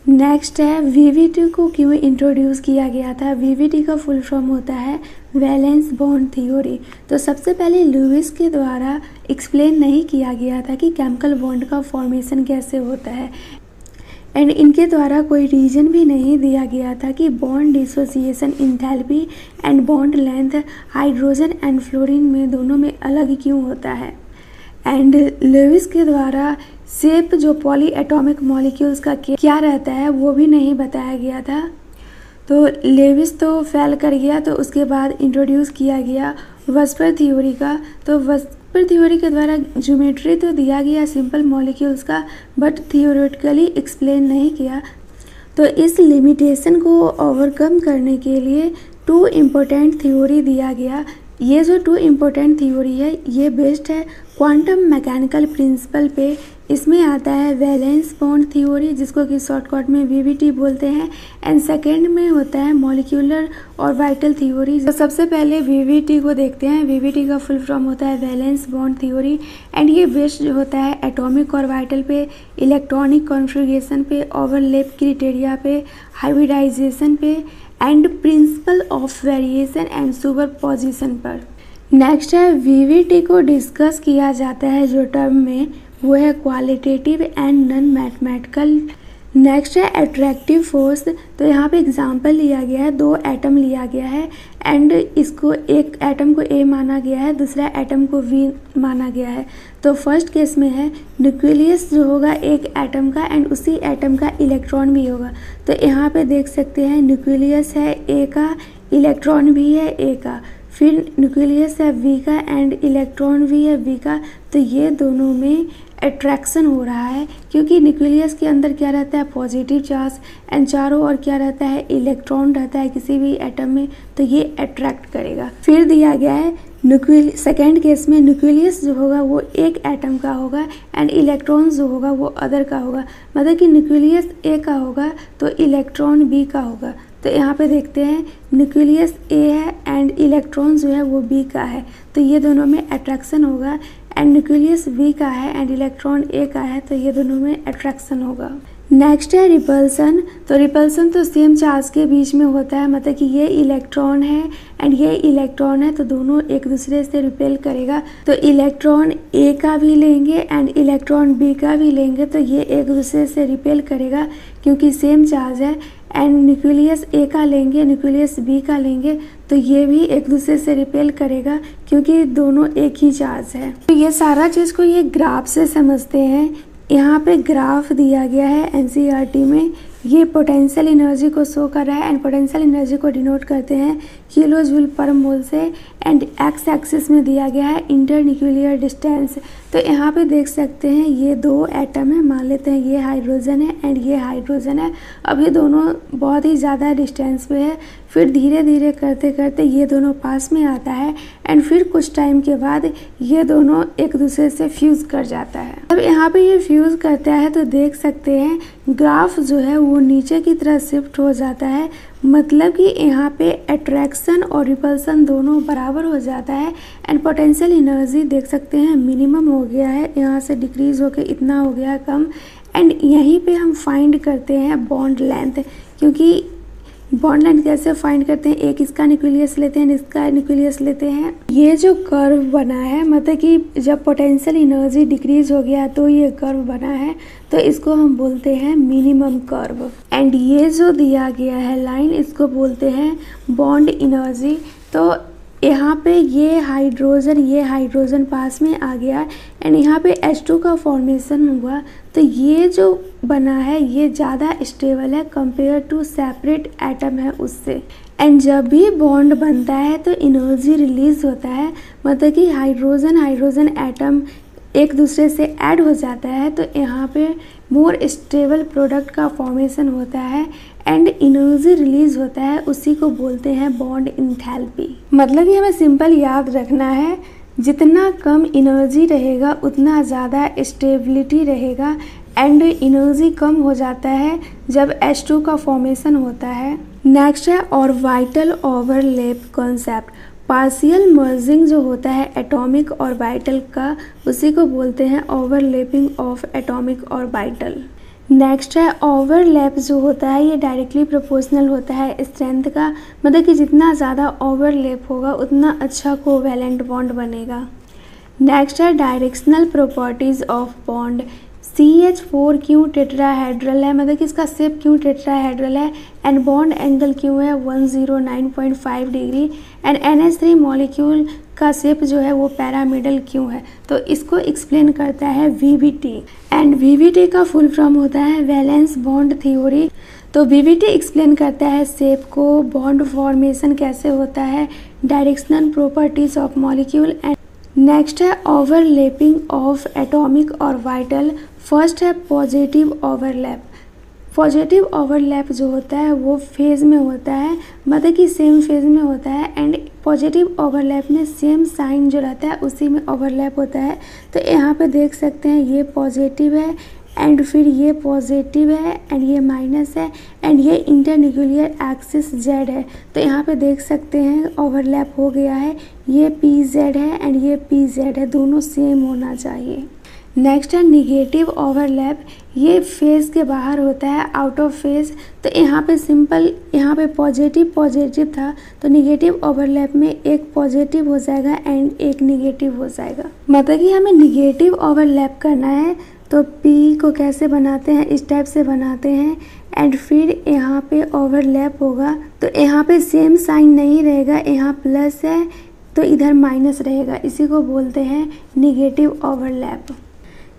Next है VVT को क्यों इंट्रोड्यूस किया गया था। वीवीटी का फुल फॉर्म होता है वैलेंस बॉन्ड थ्योरी। तो सबसे पहले लुईस के द्वारा एक्सप्लेन नहीं किया गया था कि केमिकल बॉन्ड का फॉर्मेशन कैसे होता है, एंड इनके द्वारा कोई रीज़न भी नहीं दिया गया था कि bond dissociation enthalpy and bond length hydrogen and fluorine में दोनों में अलग क्यों होता है। एंड लुईस के द्वारा शेप जो पॉली एटॉमिक मॉलिक्यूल्स का क्या रहता है वो भी नहीं बताया गया था। तो लुईस तो फेल कर गया, तो उसके बाद इंट्रोड्यूस किया गया वस्पर थ्योरी का। तो वस्पर थ्योरी के द्वारा ज्योमेट्री तो दिया गया सिंपल मॉलिक्यूल्स का, बट थियोरेटिकली एक्सप्लेन नहीं किया। तो इस लिमिटेशन को ओवरकम करने के लिए 2 इम्पोर्टेंट थ्योरी दिया गया। ये जो 2 इम्पोर्टेंट थ्योरी है ये बेस्ड है क्वांटम मैकेनिकल प्रिंसिपल पे। इसमें आता है वैलेंस बॉन्ड थ्योरी, जिसको कि शॉर्टकट में वीवीटी बोलते हैं, एंड सेकेंड में होता है मॉलिक्यूलर और वाइटल थ्योरी। तो सबसे पहले वीवीटी को देखते हैं। वीवीटी का फुल फॉर्म होता है वैलेंस बॉन्ड थ्योरी, एंड ये बेस्ड होता है एटॉमिक और वाइटल पे, इलेक्ट्रॉनिक कॉन्फ़िगरेशन पे, ओवरलैप क्राइटेरिया पे, हाइब्रिडाइजेशन पे, and principle of variation and superposition पर। नेक्स्ट है वीवीटी को डिस्कस किया जाता है जो टर्म में, वो है qualitative and non mathematical. Next है अट्रैक्टिव फोर्स। तो यहाँ पे एग्जांपल लिया गया है, 2 एटम लिया गया है, एंड इसको एक एटम को ए माना गया है, दूसरा एटम को बी माना गया है। तो फर्स्ट केस में है न्यूक्लियस जो होगा एक एटम का, एंड उसी एटम का इलेक्ट्रॉन भी होगा। तो यहाँ पे देख सकते हैं न्यूक्लियस है ए का, इलेक्ट्रॉन भी है ए का, फिर न्यूक्लियस है वी का एंड इलेक्ट्रॉन भी है वी का। तो ये दोनों में अट्रैक्शन हो रहा है, क्योंकि न्यूक्लियस के अंदर क्या रहता है पॉजिटिव चार्ज, एंड चारों ओर क्या रहता है इलेक्ट्रॉन रहता है किसी भी एटम में, तो ये अट्रैक्ट करेगा। फिर दिया गया है सेकेंड केस में न्यूक्लियस जो होगा वो एक एटम का होगा, एंड इलेक्ट्रॉन जो होगा वो अदर का होगा। मतलब कि न्यूक्लियस ए का होगा तो इलेक्ट्रॉन बी का होगा। तो यहाँ पे देखते हैं न्यूक्लियस ए है एंड इलेक्ट्रॉन जो है वो बी का है, तो ये दोनों में अट्रैक्शन होगा। एंड न्यूक्लियस बी का है एंड इलेक्ट्रॉन ए का है, तो ये दोनों में अट्रैक्शन होगा। नेक्स्ट है रिपल्सन। तो रिपल्सन तो सेम चार्ज के बीच में होता है, मतलब कि ये इलेक्ट्रॉन है एंड ये इलेक्ट्रॉन है, तो दोनों एक दूसरे से रिपेल करेगा। तो इलेक्ट्रॉन ए का भी लेंगे एंड इलेक्ट्रॉन बी का भी लेंगे, तो ये एक दूसरे से रिपेल करेगा क्योंकि सेम चार्ज है। एंड न्यूक्लियस ए का लेंगे, न्यूक्लियस बी का लेंगे, तो ये भी एक दूसरे से रिपेल करेगा क्योंकि दोनों एक ही चार्ज है। तो ये सारा चीज़ को ये ग्राफ से समझते हैं। यहाँ पे ग्राफ दिया गया है एनसीईआरटी में, ये पोटेंशियल एनर्जी को शो कर रहा है, एंड पोटेंशियल एनर्जी को डिनोट करते हैं किलो जूल पर मोल से, एंड एक्स एक्सिस में दिया गया है इंटरन्यूक्लियर डिस्टेंस। तो यहाँ पे देख सकते हैं ये 2 एटम है, मान लेते हैं ये हाइड्रोजन है एंड ये हाइड्रोजन है। अब ये दोनों बहुत ही ज़्यादा डिस्टेंस पे है, फिर धीरे धीरे करते करते ये दोनों पास में आता है, एंड फिर कुछ टाइम के बाद ये दोनों एक दूसरे से फ्यूज़ कर जाता है। अब यहाँ पे ये फ्यूज़ करता है तो देख सकते हैं ग्राफ जो है वो नीचे की तरफ शिफ्ट हो जाता है, मतलब कि यहाँ पे अट्रैक्शन और रिपल्सन दोनों बराबर हो जाता है। एंड पोटेंशियल एनर्जी देख सकते हैं मिनिमम हो गया है, यहाँ से डिक्रीज होके इतना हो गया कम। एंड यहीं पे हम फाइंड करते हैं बॉन्ड लेंथ, क्योंकि बॉन्ड लेंथ कैसे फाइंड करते हैं, एक इसका न्यूक्लियस लेते हैं, इसका न्यूक्लियस लेते हैं। ये जो कर्व बना है, मतलब कि जब पोटेंशियल एनर्जी डिक्रीज हो गया तो ये कर्व बना है, तो इसको हम बोलते हैं मिनिमम कर्व। एंड ये जो दिया गया है लाइन, इसको बोलते हैं बॉन्ड एनर्जी। तो यहाँ पे ये हाइड्रोजन पास में आ गया, एंड यहाँ पे H2 का फॉर्मेशन हुआ, तो ये जो बना है ये ज़्यादा स्टेबल है कंपेयर टू सेपरेट एटम है उससे। एंड जब भी बॉन्ड बनता है तो एनर्जी रिलीज होता है, मतलब कि हाइड्रोजन एटम एक दूसरे से ऐड हो जाता है, तो यहाँ पे मोर स्टेबल प्रोडक्ट का फॉर्मेशन होता है एंड एनर्जी रिलीज होता है, उसी को बोलते हैं बॉन्ड इंथैल्पी। मतलब कि हमें सिंपल याद रखना है, जितना कम एनर्जी रहेगा उतना ज़्यादा स्टेबिलिटी रहेगा, एंड एनर्जी कम हो जाता है जब H2 का फॉर्मेशन होता है। नेक्स्ट है orbital overlap concept. Partial merging जो होता है एटॉमिक ऑर्बिटल का, उसी को बोलते हैं overlapping of atomic orbital. Next है ओवरलैप जो होता है ये डायरेक्टली प्रोपोर्शनल होता है स्ट्रेंथ का, मतलब कि जितना ज़्यादा ओवरलैप होगा उतना अच्छा कोवैलेंट बॉन्ड बनेगा। नेक्स्ट है directional properties of bond. CH4 क्यों टेट्राहेड्रल है, मतलब कि इसका शेप क्यों टेट्राहेड्रल है, एंड बॉन्ड एंगल क्यों है 109.5 डिग्री, एंड NH3 मॉलिक्यूल का शेप जो है वो पैरामिडल क्यों है, तो इसको एक्सप्लेन करता है VBT। एंड VBT का फुल फॉर्म होता है वैलेंस बॉन्ड थ्योरी। तो VBT एक्सप्लेन करता है शेप को, बॉन्ड फॉर्मेशन कैसे होता है, directional properties of molecule. And next है ओवरलैपिंग ऑफ एटॉमिक और वाइटल। फर्स्ट है पॉजिटिव ओवरलैप। पॉजिटिव ओवरलैप जो होता है वो फेज में होता है, मतलब कि सेम फेज में होता है, एंड पॉजिटिव ओवरलैप में सेम साइन जो रहता है उसी में ओवरलैप होता है। तो यहाँ पे देख सकते हैं ये पॉजिटिव है एंड फिर ये पॉजिटिव है एंड ये माइनस है एंड ये इंटरन्यूक्लियर एक्सिस Z है। तो यहाँ पे देख सकते हैं ओवरलैप हो गया है, ये PZ है एंड ये PZ है, दोनों सेम होना चाहिए। नेक्स्ट है निगेटिव ओवरलैप। ये फेज के बाहर होता है, आउट ऑफ फेज। तो यहाँ पे सिंपल, यहाँ पे पॉजिटिव था तो निगेटिव ओवरलैप में एक पॉजिटिव हो जाएगा एंड एक निगेटिव हो जाएगा। मतलब कि हमें निगेटिव ओवरलैप करना है तो P को कैसे बनाते हैं, इस टाइप से बनाते हैं एंड फिर यहाँ पे ओवरलैप होगा तो यहाँ पे सेम साइन नहीं रहेगा, यहाँ प्लस है तो इधर माइनस रहेगा, इसी को बोलते हैं निगेटिव ओवरलैप।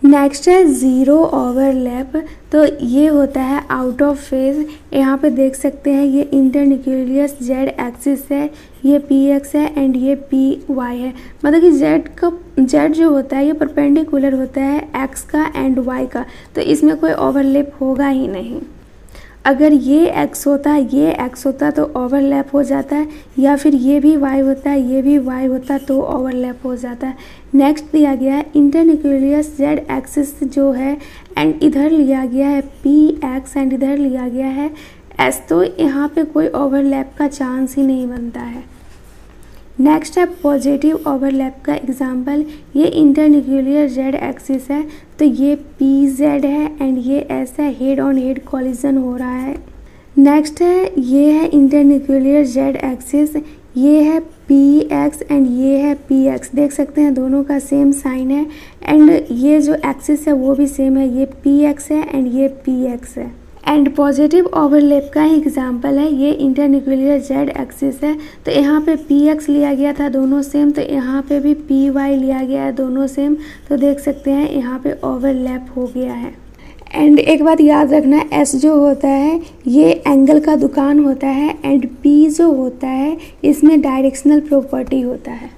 नेक्स्ट है ज़ीरो ओवरलैप। तो ये होता है आउट ऑफ फेज। यहाँ पे देख सकते हैं ये इंटरन्यूक्लियस Z एक्सिस है, ये PX है एंड ये PY है। मतलब कि Z जो होता है ये परपेंडिकुलर होता है X का एंड Y का, तो इसमें कोई ओवरलैप होगा ही नहीं। अगर ये X होता है, ये X होता तो ओवरलैप हो जाता है, या फिर ये भी Y होता है, ये भी Y होता तो ओवरलैप हो जाता है। नेक्स्ट दिया गया है इंटरन्यूक्लियस Z एक्सिस जो है एंड इधर लिया गया है PX एंड इधर लिया गया है S, तो यहाँ पे कोई ओवरलैप का चांस ही नहीं बनता है। नेक्स्ट है पॉजिटिव ओवरलैप का एग्जांपल। ये इंटरन्यूक्लियर Z एक्सिस है तो ये PZ है एंड ये S है, हेड ऑन हेड कॉलिजन हो रहा है। नेक्स्ट है ये है इंटरन्यूक्लियर Z एक्सिस, ये है PX एंड ये है PX। देख सकते हैं दोनों का सेम साइन है एंड ये जो एक्सिस है वो भी सेम है, ये PX है एंड ये PX है। एंड पॉजिटिव ओवरलैप का ही एग्जांपल है, ये इंटरन्यूक्लियर Z एक्सिस है तो यहाँ पे PX लिया गया था दोनों सेम, तो यहाँ पे भी PY लिया गया है दोनों सेम, तो देख सकते हैं यहाँ पे ओवरलैप हो गया है। एंड एक बात याद रखना, S जो होता है ये एंगल का दुकान होता है एंड P जो होता है इसमें डायरेक्शनल प्रॉपर्टी होता है।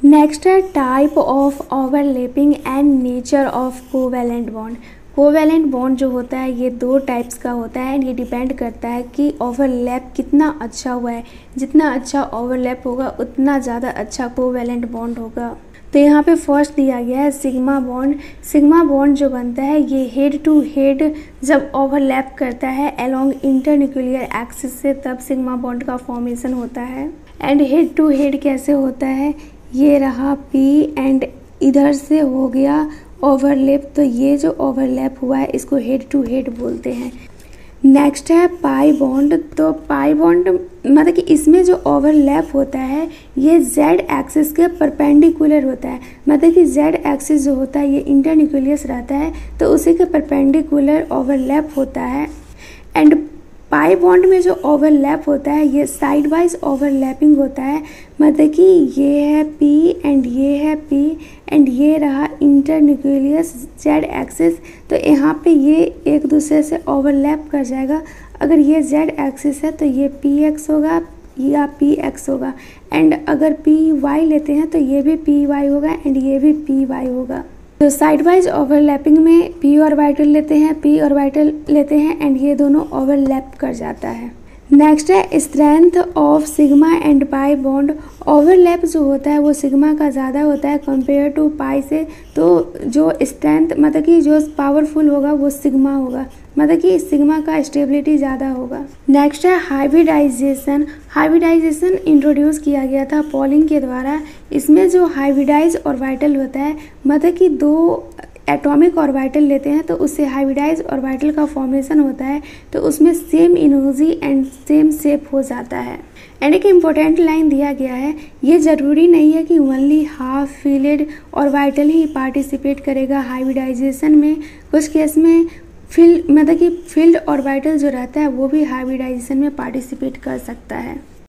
नेक्स्ट है type of overlapping and nature of covalent bond. Covalent bond जो होता है ये दो टाइप्स का होता है एंड ये डिपेंड करता है कि ओवरलैप कितना अच्छा हुआ है। जितना अच्छा ओवरलैप होगा उतना ज़्यादा अच्छा कोवैलेंट बॉन्ड होगा। तो यहाँ पे फर्स्ट दिया गया है सिग्मा बॉन्ड। सिग्मा बॉन्ड जो बनता है ये हेड टू हेड जब ओवरलैप करता है अलोंग इंटरन्यूक्लियर एक्सिस से, तब सिग्मा बॉन्ड का फॉर्मेशन होता है। एंड हेड टू हेड कैसे होता है, ये रहा P एंड इधर से हो गया ओवरलैप, तो ये जो ओवरलैप हुआ है इसको हेड टू हेड बोलते हैं। नेक्स्ट है पाई बॉन्ड। तो पाई बॉन्ड मतलब कि इसमें जो ओवरलैप होता है ये Z एक्सिस के परपेंडिकुलर होता है। मतलब कि Z एक्सिस जो होता है ये इंटरन्यूक्लियस रहता है तो उसी के परपेंडिकुलर ओवरलैप होता है। एंड पाई बॉन्ड में जो ओवरलैप होता है ये साइड वाइज ओवरलैपिंग होता है। मतलब कि ये है P एंड ये है P एंड ये रहा इंटरन्यूक्लियस Z एक्सिस, तो यहाँ पे ये एक दूसरे से ओवरलैप कर जाएगा। अगर ये Z एक्सिस है तो ये PX होगा या PX होगा, एंड अगर PY लेते हैं तो ये भी PY होगा एंड ये भी PY होगा। तो साइड वाइज ओवरलैपिंग में P ऑर्बिटल लेते हैं, P ऑर्बिटल लेते हैं एंड ये दोनों ओवरलैप कर जाता है। नेक्स्ट है strength of sigma and pi bond. Overlap जो होता है वो सिग्मा का ज़्यादा होता है कंपेयर टू पाई से, तो जो स्ट्रेंथ मतलब कि जो पावरफुल होगा वो सिग्मा होगा, मतलब कि सिग्मा का स्टेबिलिटी ज़्यादा होगा। नेक्स्ट है हाइब्रिडाइजेशन। हाइब्रिडाइजेशन इंट्रोड्यूस किया गया था पॉलिंग के द्वारा। इसमें जो हाइब्रिडाइज ऑर्बिटल होता है मतलब कि दो एटॉमिक ऑर्बिटल लेते हैं तो उससे हाइब्रिडाइज ऑर्बिटल का फॉर्मेशन होता है, तो उसमें same energy and same shape हो जाता है। एंड एक इम्पोर्टेंट लाइन दिया गया है, ये ज़रूरी नहीं है कि ओनली हाफ फिल्ड ऑर्बिटल ही पार्टिसिपेट करेगा हाइब्रिडाइजेशन में। कुछ केस में मतलब कि फील्ड ऑर्बिटल जो रहता है वो भी हाइब्रिडाइजेशन में पार्टिसिपेट कर सकता है।